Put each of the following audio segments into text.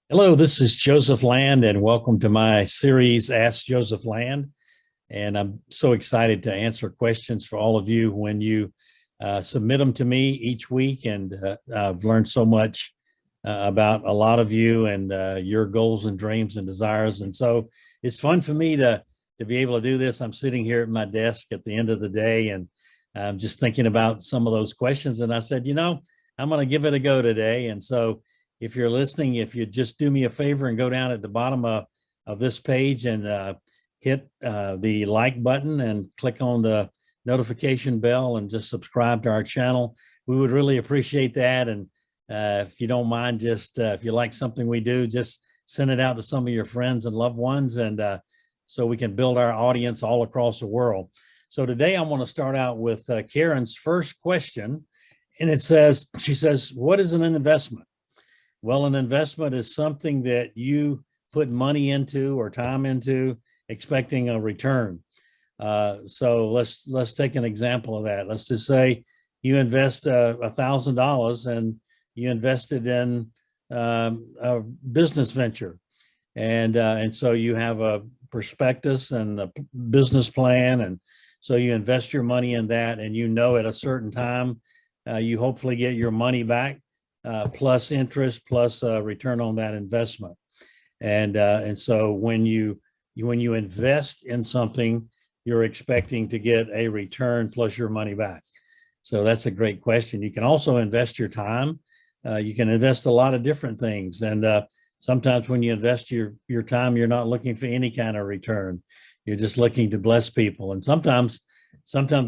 Hello, this is Joseph Land, and welcome to my series, Ask Joseph Land. And I'm so excited to answer questions for all of you when you submit them to me each week. And I've learned so much about a lot of you and your goals and dreams and desires. And so it's fun for me to be able to do this. I'm sitting here at my desk at the end of the day, and I'm just thinking about some of those questions. And I said, I'm going to give it a go today. And so if you're listening, if you just do me a favor and go down at the bottom of this page and hit the like button and click on the notification bell and just subscribe to our channel, we would really appreciate that. And if you don't mind, just if you like something we do, just send it out to some of your friends and loved ones, and so we can build our audience all across the world. So today I want to start out with Karen's first question, and she says, what is an investment? Well, an investment is something that you put money into or time into, expecting a return. So let's take an example of that. Let's just say you invest $1,000 and you invested in a business venture, and so you have a prospectus and a business plan, and so you invest your money in that, and at a certain time you hopefully get your money back. Plus interest, plus return on that investment, and so when you invest in something, you're expecting to get a return plus your money back. So that's a great question. You can also invest your time. You can invest a lot of different things, and sometimes when you invest your time, you're not looking for any kind of return. You're just looking to bless people, and sometimes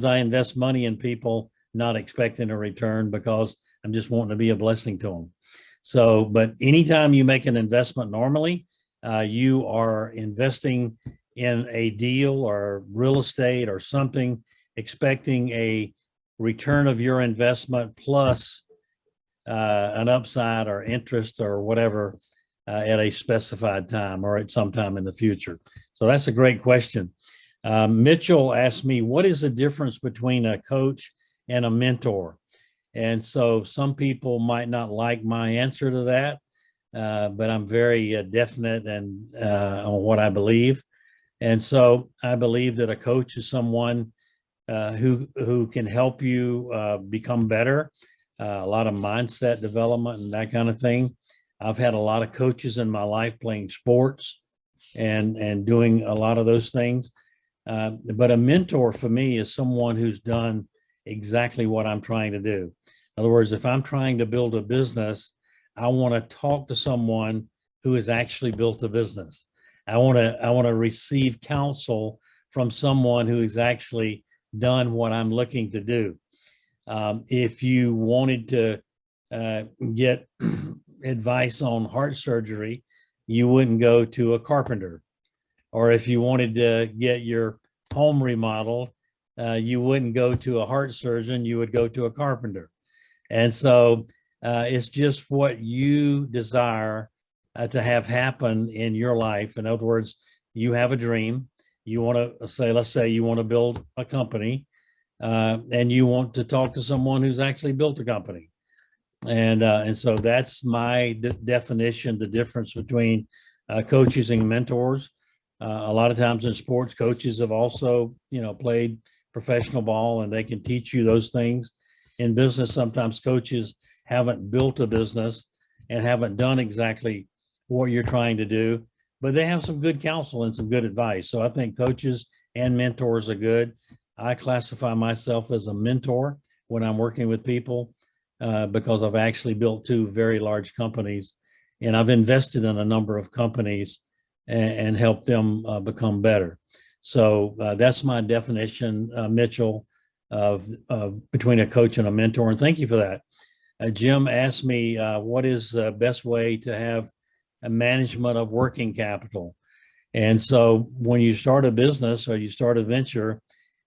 I invest money in people not expecting a return because I'm just wanting to be a blessing to them. So, but anytime you make an investment, normally you are investing in a deal or real estate or something, expecting a return of your investment plus an upside or interest or whatever at a specified time or at some time in the future. So that's a great question. Mitchell asked me, what is the difference between a coach and a mentor? And so some people might not like my answer to that, but I'm very definite and on what I believe. And so I believe that a coach is someone who can help you become better, a lot of mindset development and that kind of thing. I've had a lot of coaches in my life playing sports and doing a lot of those things. But a mentor for me is someone who's done exactly what I'm trying to do. In other words, if I'm trying to build a business, I want to talk to someone who has actually built a business. I want to receive counsel from someone who has actually done what I'm looking to do. If you wanted to get advice on heart surgery, you wouldn't go to a carpenter. Or if you wanted to get your home remodeled, you wouldn't go to a heart surgeon, you would go to a carpenter. And so it's just what you desire to have happen in your life. In other words, you have a dream. You want to say, let's say you want to build a company and you want to talk to someone who's actually built a company. And so that's my definition, the difference between coaches and mentors. A lot of times in sports, coaches have also, played professional ball, and they can teach you those things. In business, sometimes coaches haven't built a business and haven't done exactly what you're trying to do, but they have some good counsel and some good advice. So I think coaches and mentors are good. I classify myself as a mentor when I'm working with people because I've actually built two very large companies, and I've invested in a number of companies and helped them become better. So that's my definition, Mitchell, of between a coach and a mentor. And thank you for that. Jim asked me, what is the best way to have a management of working capital? And so when you start a business or you start a venture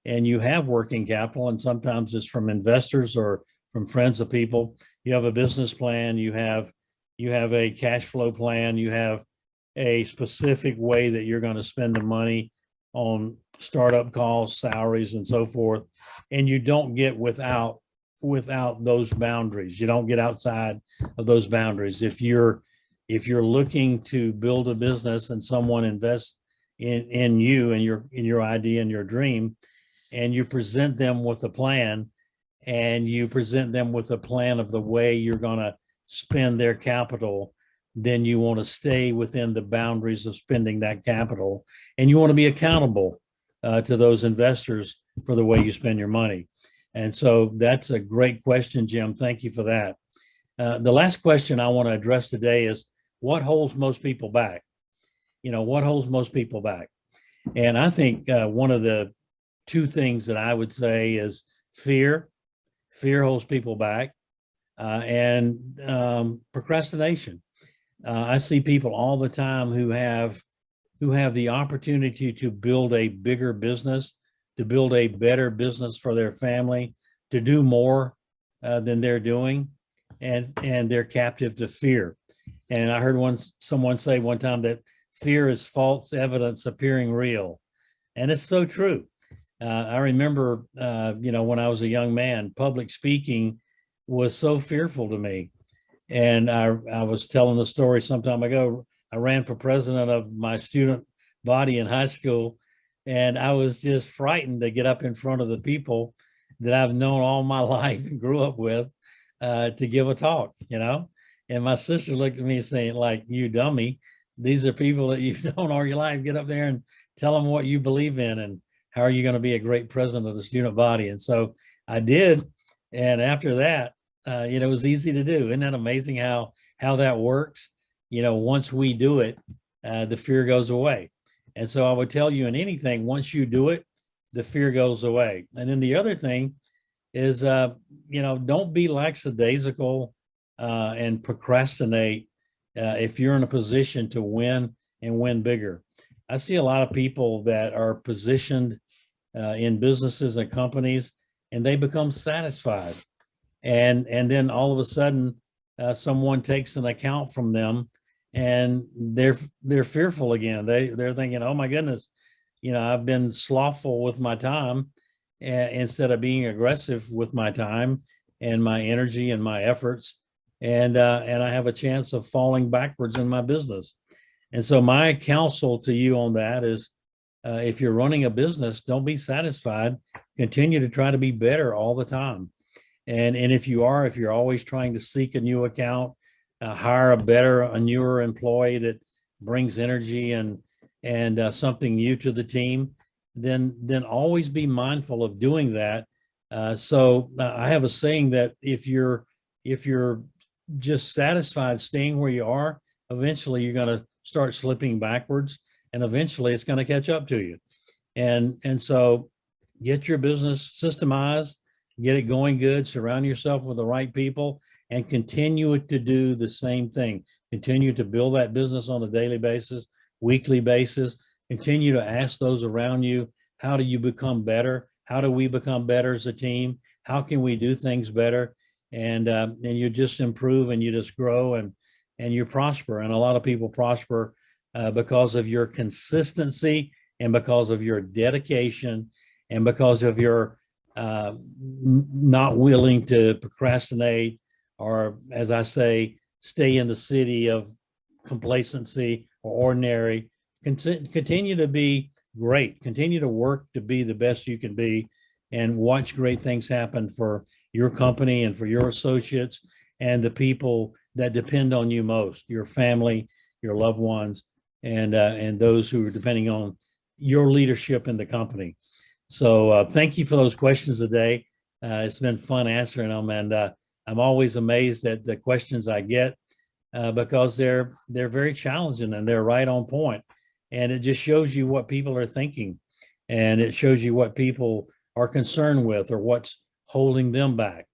and you have working capital, and sometimes it's from investors or from friends of people, you have a business plan, you have a cash flow plan, you have a specific way that you're going to spend the money on startup costs, salaries, and so forth. And you don't get without those boundaries. You don't get outside of those boundaries. If you're if you're looking to build a business and someone invests in you and your idea and your dream, and you present them with a plan, and you present them with a plan of the way you're going to spend their capital, then you want to stay within the boundaries of spending that capital, and you want to be accountable to those investors for the way you spend your money. And so that's a great question, Jim. Thank you for that. The last question I want to address today is, what holds most people back? What holds most people back? And I think one of the two things that I would say is fear. Fear holds people back, and procrastination. I see people all the time who have the opportunity to build a bigger business, to build a better business for their family, to do more than they're doing, and they're captive to fear. And I heard someone say one time that fear is false evidence appearing real, and it's so true. I remember, when I was a young man, public speaking was so fearful to me. And I was telling the story some time ago. I ran for president of my student body in high school, and I was just frightened to get up in front of the people that I've known all my life and grew up with to give a talk, And my sister looked at me saying, like, "You dummy, these are people that you've known all your life. Get up there and tell them what you believe in, and how are you going to be a great president of the student body?" And so I did. And after that, it was easy to do. Isn't that amazing how that works? Once we do it, the fear goes away. And so I would tell you, in anything, once you do it, the fear goes away. And then the other thing is, don't be lackadaisical and procrastinate if you're in a position to win and win bigger. I see a lot of people that are positioned in businesses and companies, and they become satisfied. And then all of a sudden, someone takes an account from them, and they're fearful again. They're thinking, "Oh my goodness, I've been slothful with my time instead of being aggressive with my time and my energy and my efforts, and I have a chance of falling backwards in my business." And so my counsel to you on that is, if you're running a business, don't be satisfied. Continue to try to be better all the time. And if you're always trying to seek a new account, hire a newer employee that brings energy and something new to the team, then always be mindful of doing that. So I have a saying that if you're just satisfied staying where you are, eventually you're going to start slipping backwards, and eventually it's going to catch up to you. And so get your business systemized, get it going good, surround yourself with the right people, and continue to do the same thing. Continue to build that business on a daily basis, weekly basis. Continue to ask those around you, how do you become better? How do we become better as a team? How can we do things better? And you just improve, and you just grow, and you prosper. And a lot of people prosper because of your consistency, and because of your dedication, and because of your not willing to procrastinate, or, as I say, stay in the city of complacency or ordinary. Continue to be great. Continue to work to be the best you can be, and watch great things happen for your company and for your associates and the people that depend on you most, your family, your loved ones, and those who are depending on your leadership in the company. So thank you for those questions today. It's been fun answering them, and I'm always amazed at the questions I get because they're very challenging, and they're right on point. And it just shows you what people are thinking, and it shows you what people are concerned with, or what's holding them back.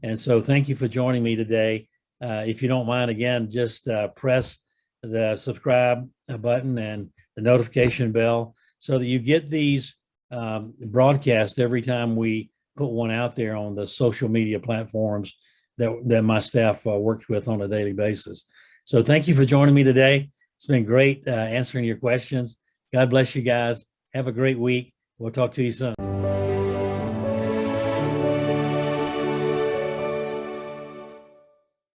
And so thank you for joining me today. If you don't mind, again, just press the subscribe button and the notification bell so that you get these broadcasts every time we put one out there on the social media platforms that my staff works with on a daily basis. So thank you for joining me today. It's been great answering your questions. God bless you guys. Have a great week. We'll talk to you soon.